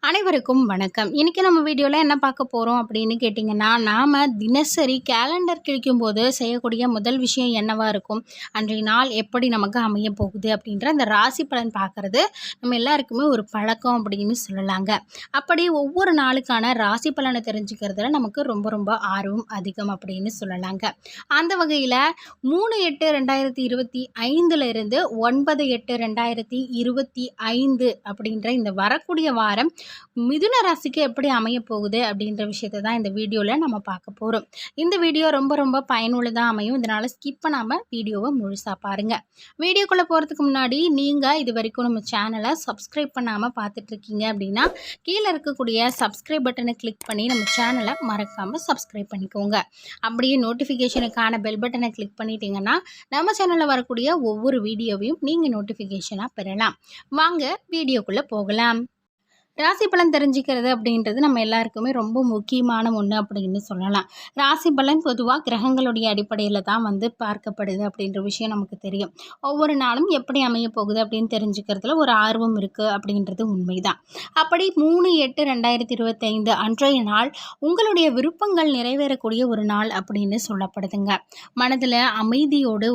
அனைவருக்கும் வணக்கம். இன்னைக்கு நம்ம வீடியோல என்ன பார்க்க போறோம் அப்படின்னு கேட்டிங்கன்னா, நாம தினசரி கேலண்டர் கிழிக்கும்போது செய்யக்கூடிய முதல் விஷயம் என்னவா இருக்கும்? அன்றைய நாள் எப்படி நமக்கு அமையப் போகுது? அப்படின்ற அந்த ராசி பலன் பார்க்கறது நம்ம எல்லாருக்குமே ஒரு பழக்கம் அப்படின்னு சொல்லலாங்க. அப்படி ஒவ்வொரு நாளுக்கான ராசி பலனை தெரிஞ்சுக்கிறதுல நமக்கு ரொம்ப ரொம்ப ஆர்வம் அதிகம் அப்படின்னு சொல்லலாங்க. அந்த வகையில 3/8/2025 இருந்து 9/8/2025 அப்படின்ற இந்த வரக்கூடிய வாரம் மிதுன ராசிக்கு எப்படி அமைய போகுது அப்படின்ற விஷயத்தை தான் இந்த வீடியோவில் நம்ம பார்க்க போகிறோம். இந்த வீடியோ ரொம்ப ரொம்ப பயனுள்ளதாக அமையும். இதனால் ஸ்கிப் பண்ணாமல் வீடியோவை முழுசாக பாருங்கள். வீடியோக்குள்ளே போகிறதுக்கு முன்னாடி நீங்கள் இது வரைக்கும் நம்ம சேனலை சப்ஸ்கிரைப் பண்ணாமல் பார்த்துட்ருக்கீங்க அப்படின்னா கீழே இருக்கக்கூடிய சப்ஸ்கிரைப் பட்டனை கிளிக் பண்ணி நம்ம சேனலை மறக்காமல் சப்ஸ்கிரைப் பண்ணிக்கோங்க. அப்படியே நோட்டிஃபிகேஷனுக்கான பெல் பட்டனை கிளிக் பண்ணிட்டீங்கன்னா நம்ம சேனலில் வரக்கூடிய ஒவ்வொரு வீடியோவையும் நீங்கள் நோட்டிஃபிகேஷனாக பெறலாம். வாங்க வீடியோக்குள்ளே போகலாம். ராசி பலன் தெரிஞ்சுக்கிறது அப்படின்றது நம்ம எல்லாருக்குமே ரொம்ப முக்கியமான ஒன்று அப்படின்னு சொல்லலாம். ராசி பலன் பொதுவாக கிரகங்களுடைய அடிப்படையில் தான் பார்க்கப்படுது அப்படின்ற விஷயம் நமக்கு தெரியும். ஒவ்வொரு நாளும் எப்படி அமைய போகுது அப்படின்னு தெரிஞ்சுக்கிறதுல ஒரு ஆர்வம் இருக்குது அப்படின்றது உண்மைதான். அப்படி 3/8/2025 அன்றைய நாள் உங்களுடைய விருப்பங்கள் நிறைவேறக்கூடிய ஒரு நாள் அப்படின்னு சொல்லப்படுதுங்க. மனதில் அமைதியோடு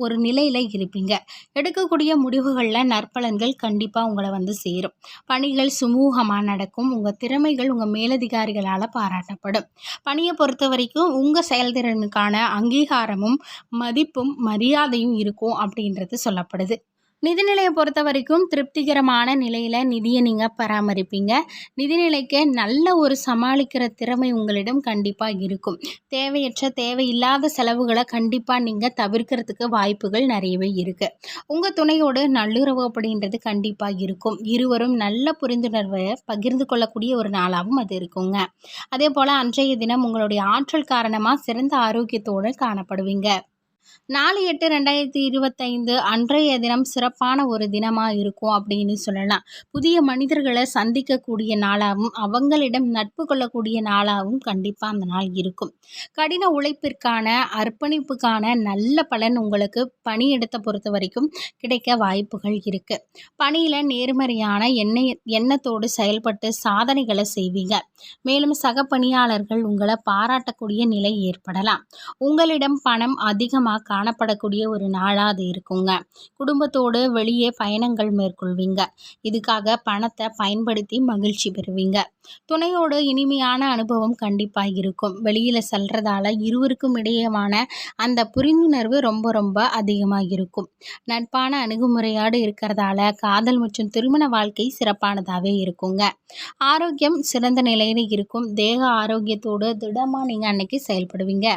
ஒரு நிலையில் இருப்பீங்க. எடுக்கக்கூடிய முடிவுகளில் நற்பலன்கள் கண்டிப்பாக உங்களை சேரும். பணிகள் சுமூகமாக நடக்கும். உங்கள் திறமைகள் உங்கள் மேலதிகாரிகளால் பாராட்டப்படும். பணியை பொறுத்த வரைக்கும் உங்கள் செயல்திறனுக்கான அங்கீகாரமும் மதிப்பும் மரியாதையும் இருக்கும் அப்படின்றது சொல்லப்படுது. நிதிநிலையை பொறுத்த வரைக்கும் திருப்திகரமான நிலையில் நிதியை நீங்கள் பராமரிப்பீங்க. நிதிநிலைக்கு நல்ல ஒரு சமாளிக்கிற திறமை உங்களிடம் கண்டிப்பாக இருக்கும். தேவையில்லாத செலவுகளை கண்டிப்பாக நீங்கள் தவிர்க்கிறதுக்கு வாய்ப்புகள் நிறையவே இருக்குது. உங்கள் துணையோடு நல்லுறவு அப்படின்றது கண்டிப்பாக இருக்கும். இருவரும் நல்ல புரிந்துணர்வை பகிர்ந்து கொள்ளக்கூடிய ஒரு நாளாகவும் அது இருக்குங்க. அதே போல் அன்றைய தினம் உங்களுடைய ஆற்றல் காரணமாக சிறந்த ஆரோக்கியத்தோடு காணப்படுவீங்க. 4/8/2025 அன்றைய தினம் சிறப்பான ஒரு தினமாக இருக்கும் அப்படின்னு சொல்லலாம். புதிய மனிதர்களை சந்திக்கக்கூடிய நாளாகவும் அவங்களிடம் நட்பு கொள்ளக்கூடிய நாளாகவும் கண்டிப்பாக அந்த நாள் இருக்கும். கடின உழைப்பிற்கான அர்ப்பணிப்புக்கான நல்ல பலன் உங்களுக்கு பணியிடத்தை பொறுத்த வரைக்கும் கிடைக்க வாய்ப்புகள் இருக்குது. பணியில் நேர்மறையான எண்ணத்தோடு செயல்பட்டு சாதனைகளை செய்வீங்க. மேலும் சக பணியாளர்கள் உங்களை பாராட்டக்கூடிய நிலை ஏற்படலாம். உங்களிடம் பணம் அதிகமாக காணப்படக்கூடிய ஒரு நாளாக அது இருக்குங்க. குடும்பத்தோடு வெளியே பயணங்கள் மேற்கொள்வீங்க. இதுக்காக பணத்தை பயன்படுத்தி மகிழ்ச்சி பெறுவீங்க. துணையோடு இனிமையான அனுபவம் கண்டிப்பாக இருக்கும். வெளியில் செல்றதால இருவருக்கும் இடையேயான அந்த புரிந்துணர்வு ரொம்ப ரொம்ப அதிகமாக இருக்கும். நட்பான அணுகுமுறையோடு இருக்கிறதால காதல் மற்றும் திருமண வாழ்க்கை சிறப்பானதாகவே இருக்குங்க. ஆரோக்கியம் சிறந்த நிலையில் இருக்கும். தேக ஆரோக்கியத்தோடு திடமாக நீங்கள் அன்னைக்கு செயல்படுவீங்க.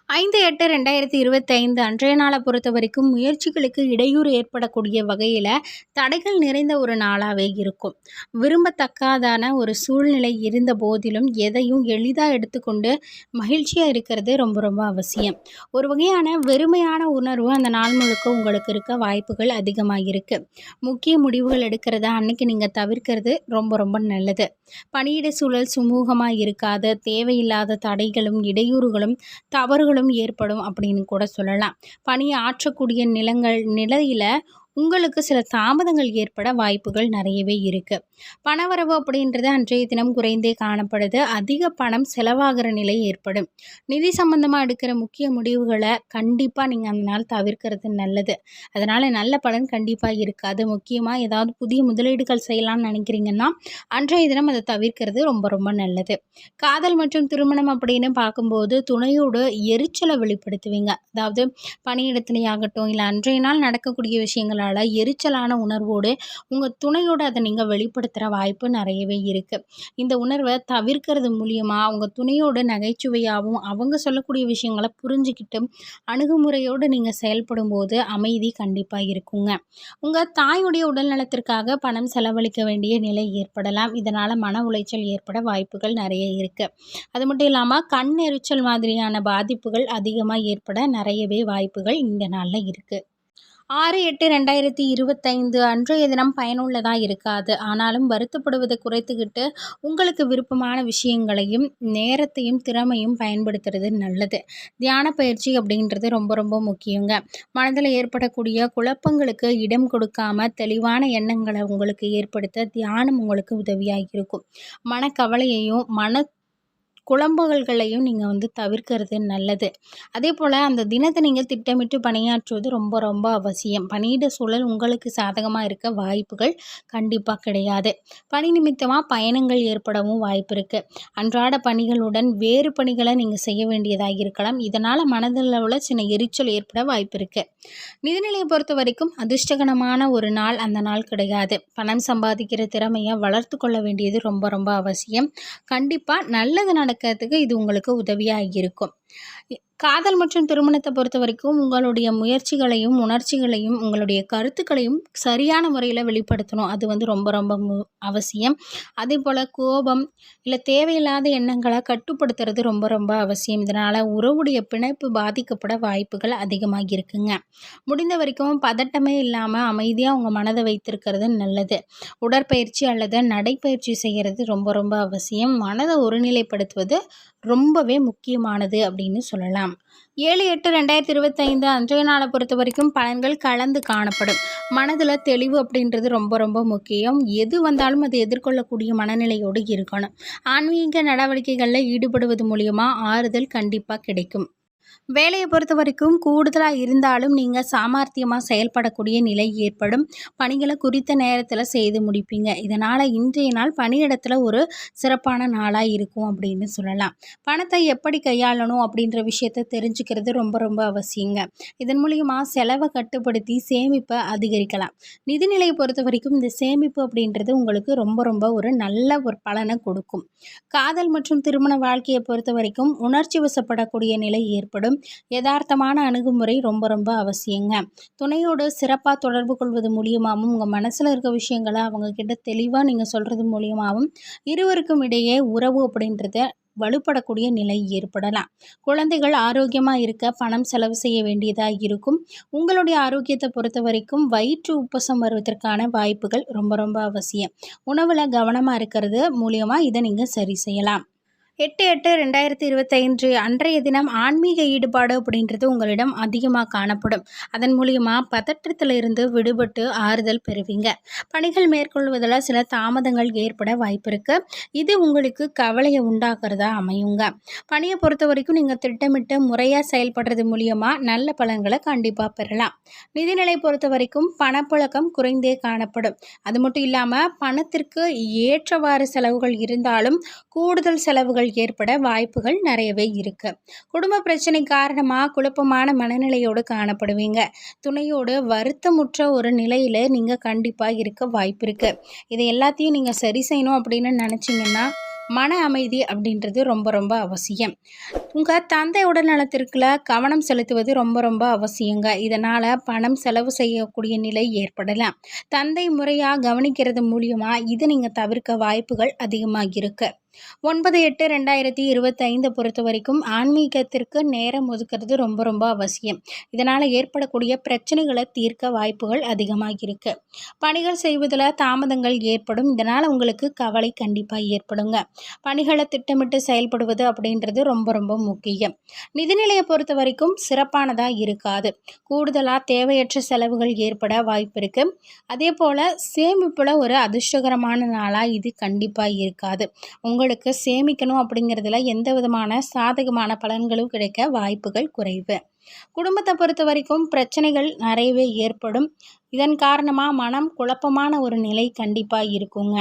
5/8/2025 அன்றைய நாளை பொறுத்த வரைக்கும் முயற்சிகளுக்கு இடையூறு ஏற்படக்கூடிய வகையில் தடைகள் நிறைந்த ஒரு நாளாகவே இருக்கும். விரும்பத்தக்காதான ஒரு சூழ்நிலை இருந்த போதிலும் எதையும் எளிதாக எடுத்துக்கொண்டு மகிழ்ச்சியாக இருக்கிறது ரொம்ப ரொம்ப அவசியம். ஒரு வகையான வெறுமையான உணர்வு அந்த நாள் முழுக்க உங்களுக்கு இருக்க வாய்ப்புகள் அதிகமாக இருக்குது. முக்கிய முடிவுகள் எடுக்கிறத அன்னைக்கு நீங்கள் தவிர்க்கிறது ரொம்ப ரொம்ப நல்லது. பணியிட சூழல் சுமூகமாக இருக்காது. தேவையில்லாத தடைகளும் இடையூறுகளும் தவறுகளும் ஏற்படும் அப்படின்னு கூட சொல்லலாம். பணியை ஆற்றக்கூடிய நிலையில உங்களுக்கு சில தாமதங்கள் ஏற்பட வாய்ப்புகள் நிறையவே இருக்குது. பணவரவு அப்படின்றது அன்றைய தினம் குறைந்தே காணப்படுது. அதிக பணம் செலவாகிற நிலை ஏற்படும். நிதி சம்பந்தமாக எடுக்கிற முக்கிய முடிவுகளை கண்டிப்பாக நீங்கள் அந்த நாள் தவிர்க்கிறது நல்லது. அதனால் நல்ல பலன் கண்டிப்பாக இருக்காது. முக்கியமாக ஏதாவது புதிய முதலீடுகள் செய்யலாம்னு நினைக்கிறீங்கன்னா அன்றைய தினம் அதை தவிர்க்கிறது ரொம்ப ரொம்ப நல்லது. காதல் மற்றும் திருமணம் அப்படின்னு பார்க்கும்போது துணையோடு எரிச்சலை வெளிப்படுத்துவீங்க. அதாவது பணியிடத்துலையாகட்டும் இல்லை அன்றைய நாள் நடக்கக்கூடிய விஷயங்களால் எரிச்சலான உணர்வோடு உங்கள் துணையோடு அதை நீங்கள் வெளிப்படுத்துகிற வாய்ப்பு நிறையவே இருக்குது. இந்த உணர்வை தவிர்க்கிறது மூலியமாக உங்கள் துணையோடு நகைச்சுவையாகவும் அவங்க சொல்லக்கூடிய விஷயங்களை புரிஞ்சுக்கிட்டு அணுகுமுறையோடு நீங்கள் செயல்படும் போது அமைதி கண்டிப்பாக இருக்குங்க. உங்கள் தாயுடைய உடல் நலத்திற்காக பணம் செலவழிக்க வேண்டிய நிலை ஏற்படலாம். இதனால் மன உளைச்சல் ஏற்பட வாய்ப்புகள் நிறைய இருக்குது. அது மட்டும் இல்லாமல் கண் எரிச்சல் மாதிரியான பாதிப்புகள் அதிகமாக ஏற்பட நிறையவே வாய்ப்புகள் இந்த நாளில் இருக்குது. 6/8/2025 அன்றைய தினம் பயனுள்ளதாக இருக்காது. ஆனாலும் வருத்தப்படுவதை குறைத்துக்கிட்டு உங்களுக்கு விருப்பமான விஷயங்களையும் நேரத்தையும் திறமையும் பயன்படுத்துறது நல்லது. தியான பயிற்சி அப்படின்றது ரொம்ப ரொம்ப முக்கியங்க. மனதில் ஏற்படக்கூடிய குழப்பங்களுக்கு இடம் கொடுக்காம தெளிவான எண்ணங்களை உங்களுக்கு ஏற்படுத்த தியானம் உங்களுக்கு உதவியாக இருக்கும். மனக்கவலையையும் குழம்புகளையும் நீங்கள் தவிர்க்கிறது நல்லது. அதே போல் அந்த தினத்தை நீங்கள் திட்டமிட்டு பணியாற்றுவது ரொம்ப ரொம்ப அவசியம். பணியிட சூழல் உங்களுக்கு சாதகமாக இருக்க வாய்ப்புகள் கண்டிப்பாக கிடையாது. பணி நிமித்தமாக பயணங்கள் ஏற்படவும் வாய்ப்பு இருக்குது. அன்றாட பணிகளுடன் வேறு பணிகளை நீங்கள் செய்ய வேண்டியதாக இருக்கலாம். இதனால் மனதளவில் சின்ன எரிச்சல் ஏற்பட வாய்ப்பு இருக்குது. நிதிநிலையை பொறுத்த வரைக்கும் அதிர்ஷ்டகரமான ஒரு நாள் அந்த நாள் கிடையாது. பணம் சம்பாதிக்கிற திறமையை வளர்த்து கொள்ள வேண்டியது ரொம்ப ரொம்ப அவசியம். கண்டிப்பாக நல்லது நடக்கிறதுக்கு இது உங்களுக்கு உதவியாக இருக்கும். காதல் மற்றும் திருமணத்தை பொறுத்த வரைக்கும் உங்களுடைய முயற்சிகளையும் உணர்ச்சிகளையும் உங்களுடைய கருத்துக்களையும் சரியான முறையில் வெளிப்படுத்தணும். அது ரொம்ப ரொம்ப அவசியம். அதே போல் கோபம் இல்லை தேவையில்லாத எண்ணங்களை கட்டுப்படுத்துறது ரொம்ப ரொம்ப அவசியம். இதனால் உறவுடைய பிணைப்பு பாதிக்கப்பட வாய்ப்புகள் அதிகமாக இருக்குங்க. முடிந்த வரைக்கும் பதட்டமே இல்லாமல் அமைதியாக உங்கள் மனதை வைத்திருக்கிறது நல்லது. உடற்பயிற்சி அல்லது நடைப்பயிற்சி செய்கிறது ரொம்ப ரொம்ப அவசியம். மனதை ஒருநிலைப்படுத்துவது ரொம்பவே முக்கியமானது அப்படின்னு சொல்லலாம். 7/8/2025 அன்றைய நாளை பொறுத்த வரைக்கும் பலன்கள் கலந்து காணப்படும். மனதில் தெளிவு அப்படின்றது ரொம்ப ரொம்ப முக்கியம். எது வந்தாலும் அதை எதிர்கொள்ளக்கூடிய மனநிலையோடு இருக்கணும். ஆன்மீக நடவடிக்கைகளில் ஈடுபடுவது மூலியமாக ஆறுதல் கண்டிப்பாக கிடைக்கும். வேலையை பொறுத்த வரைக்கும் கூடுதலாக இருந்தாலும் நீங்கள் சாமர்த்தியமாக செயல்படக்கூடிய நிலை ஏற்படும். பணிகளை குறித்த நேரத்தில் செய்து முடிப்பீங்க. இதனால் இன்றைய நாள் பணியிடத்தில் ஒரு சிறப்பான நாளாக இருக்கும் அப்படின்னு சொல்லலாம். பணத்தை எப்படி கையாளணும் அப்படின்ற விஷயத்தை தெரிஞ்சுக்கிறது ரொம்ப ரொம்ப அவசியங்க. இதன் மூலிமா செலவை கட்டுப்படுத்தி சேமிப்பை அதிகரிக்கலாம். நிதிநிலையை பொறுத்த வரைக்கும் இந்த சேமிப்பு அப்படின்றது உங்களுக்கு ரொம்ப ரொம்ப ஒரு நல்ல ஒரு பலனை கொடுக்கும். காதல் மற்றும் திருமண வாழ்க்கையை பொறுத்த வரைக்கும் உணர்ச்சி வசப்படக்கூடிய நிலை ஏற்படும். யதார்த்தமான அணுகுமுறை ரொம்ப ரொம்ப அவசியங்க. துணையோடு சிறப்பாக தொடர்பு கொள்வது மூலியமாகவும் உங்கள் மனசில் இருக்க விஷயங்களை அவங்க கிட்ட தெளிவாக நீங்கள் சொல்கிறது மூலியமாகவும் இருவருக்கும் இடையே உறவு அப்படின்றத வலுப்படக்கூடிய நிலை ஏற்படலாம். குழந்தைகள் ஆரோக்கியமாக இருக்க பணம் செலவு செய்ய வேண்டியதாக இருக்கும். உங்களுடைய ஆரோக்கியத்தை பொறுத்த வரைக்கும் வயிற்று உப்பசம் வருவதற்கான வாய்ப்புகள் ரொம்ப ரொம்ப அவசியம். உணவில் கவனமாக இருக்கிறது மூலியமாக இதை நீங்கள் சரி செய்யலாம். 8/8/2025 அன்றைய தினம் ஆன்மீக ஈடுபாடு அப்படின்றது உங்களிடம் அதிகமாக காணப்படும். அதன் மூலியமாக பதற்றத்திலிருந்து விடுபட்டு ஆறுதல் பெறுவீங்க. பணிகள் மேற்கொள்வதில் சில தாமதங்கள் ஏற்பட வாய்ப்பு இருக்குது. இது உங்களுக்கு கவலையை உண்டாக்குறதா அமையுங்க. பணியை பொறுத்த வரைக்கும் நீங்கள் திட்டமிட்டு முறையாக செயல்படுறது மூலியமாக நல்ல பலன்களை கண்டிப்பாக பெறலாம். நிதிநிலை பொறுத்த வரைக்கும் பணப்புழக்கம் குறைந்தே காணப்படும். அது மட்டும் இல்லாமல் பணத்திற்கு ஏற்றவாறு செலவுகள் இருந்தாலும் கூடுதல் செலவுகள் ஏற்பட வாய்ப்புகள் நிறையவே இருக்கு. குடும்ப பிரச்சனை காரணமாக குழப்பமான மனநிலையோடு காணப்படுவீங்க. துணையோடு வருத்தமுற்ற ஒரு நிலையில நீங்க கண்டிப்பா இருக்க வாய்ப்பு இருக்கு. இதை எல்லாத்தையும் நீங்க சரி செய்யணும் அப்படின்னு நினைச்சீங்கன்னா மன அமைதி அப்படின்றது ரொம்ப ரொம்ப அவசியம். உங்கள் தந்தை உடல்நலத்திற்குள்ள கவனம் செலுத்துவது ரொம்ப ரொம்ப அவசியங்க. இதனால் பணம் செலவு செய்யக்கூடிய நிலை ஏற்படலாம். தந்தை முறையாக கவனிக்கிறது மூலியமாக இதை நீங்கள் தவிர்க்க வாய்ப்புகள் அதிகமாக இருக்கு. 9/8/2025 பொறுத்த வரைக்கும் ஆன்மீகத்திற்கு நேரம் ஒதுக்கிறது ரொம்ப ரொம்ப அவசியம். இதனால் ஏற்படக்கூடிய பிரச்சனைகளை தீர்க்க வாய்ப்புகள் அதிகமாக இருக்கு. பணிகள் செய்வதில் தாமதங்கள் ஏற்படும். இதனால் உங்களுக்கு கவலை கண்டிப்பாக ஏற்படுங்க. பணிகளை திட்டமிட்டு செயல்படுவது அப்படின்றது ரொம்ப ரொம்ப முக்கியம். நிதிநிலையை பொறுத்த வரைக்கும் சிறப்பானதாக இருக்காது. கூடுதலாக தேவையற்ற செலவுகள் ஏற்பட வாய்ப்பு இருக்கு. அதே போல் சேமிப்பில் ஒரு அதிர்ஷ்டகரமான நாளாக இது கண்டிப்பாக இருக்காது. உங்களுக்கு சேமிக்கணும் அப்படிங்கிறதுல எந்த விதமான சாதகமான பலன்களும் கிடைக்க வாய்ப்புகள் குறைவு. குடும்பத்தை பொறுத்த வரைக்கும் பிரச்சனைகள் நிறையவே ஏற்படும். இதன் காரணமாக மனம் குழப்பமான ஒரு நிலை கண்டிப்பாக இருக்குங்க.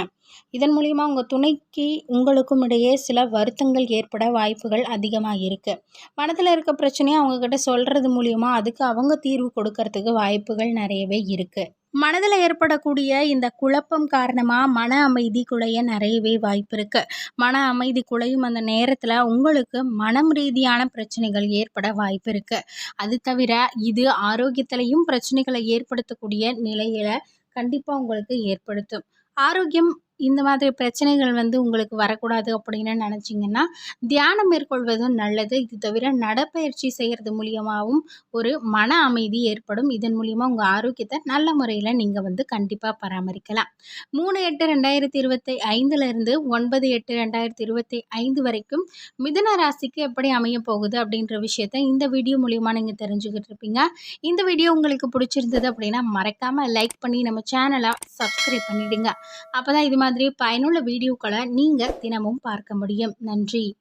இதன் மூலிமா உங்கள் துணைக்கு உங்களுக்கும் இடையே சில வருத்தங்கள் ஏற்பட வாய்ப்புகள் அதிகமாக இருக்குது. மனதில் இருக்க பிரச்சனையை அவங்கக்கிட்ட சொல்கிறது மூலிமா அதுக்கு அவங்க தீர்வு கொடுக்கறதுக்கு வாய்ப்புகள் நிறையவே இருக்குது. மனதில் ஏற்படக்கூடிய இந்த குழப்பம் காரணமாக மன அமைதி குலைய நிறையவே வாய்ப்பு இருக்குது. மன அமைதி குலையும் அந்த நேரத்தில் உங்களுக்கு மனம் ரீதியான பிரச்சனைகள் ஏற்பட வாய்ப்பு இருக்குது. அது தவிர இது ஆரோக்கியத்திலையும் பிரச்சனைகளை ஏற்படுத்தக்கூடிய நிலையில கண்டிப்பாக உங்களுக்கு ஏற்படுத்தும். ஆரோக்கியம் இந்த மாதிரி பிரச்சனைகள் வந்து உங்களுக்கு வரக்கூடாது அப்படின்னு நினச்சிங்கன்னா, தியானம் மேற்கொள்வதும் நல்லது. இது தவிர நடைப்பயிற்சி செய்றது மூலியமாவும் ஒரு மன அமைதி ஏற்படும். இதன் மூலியமா உங்க ஆரோக்கியத்த நல்ல முறையில நீங்க வந்து கண்டிப்பா பராமரிக்கலாம். 3/8/2025லிருந்து 9/8/2025 வரைக்கும் மிதுன ராசிக்கு எப்படி அமையப் போகுது அப்படின்ற விஷயத்த இந்த வீடியோ மூலியமா நீங்க தெரிஞ்சுக்கிட்டு இருப்பீங்க. இந்த வீடியோ உங்களுக்கு பிடிச்சிருந்தது அப்படின்னா, மறக்காம லைக் பண்ணி நம்ம சேனல சப்ஸ்கிரைப் பண்ணிடுங்க. அப்பதான் இது மாதிரி பயனுள்ள வீடியோக்கள நீங்க தினமும் பார்க்க முடியும். நன்றி.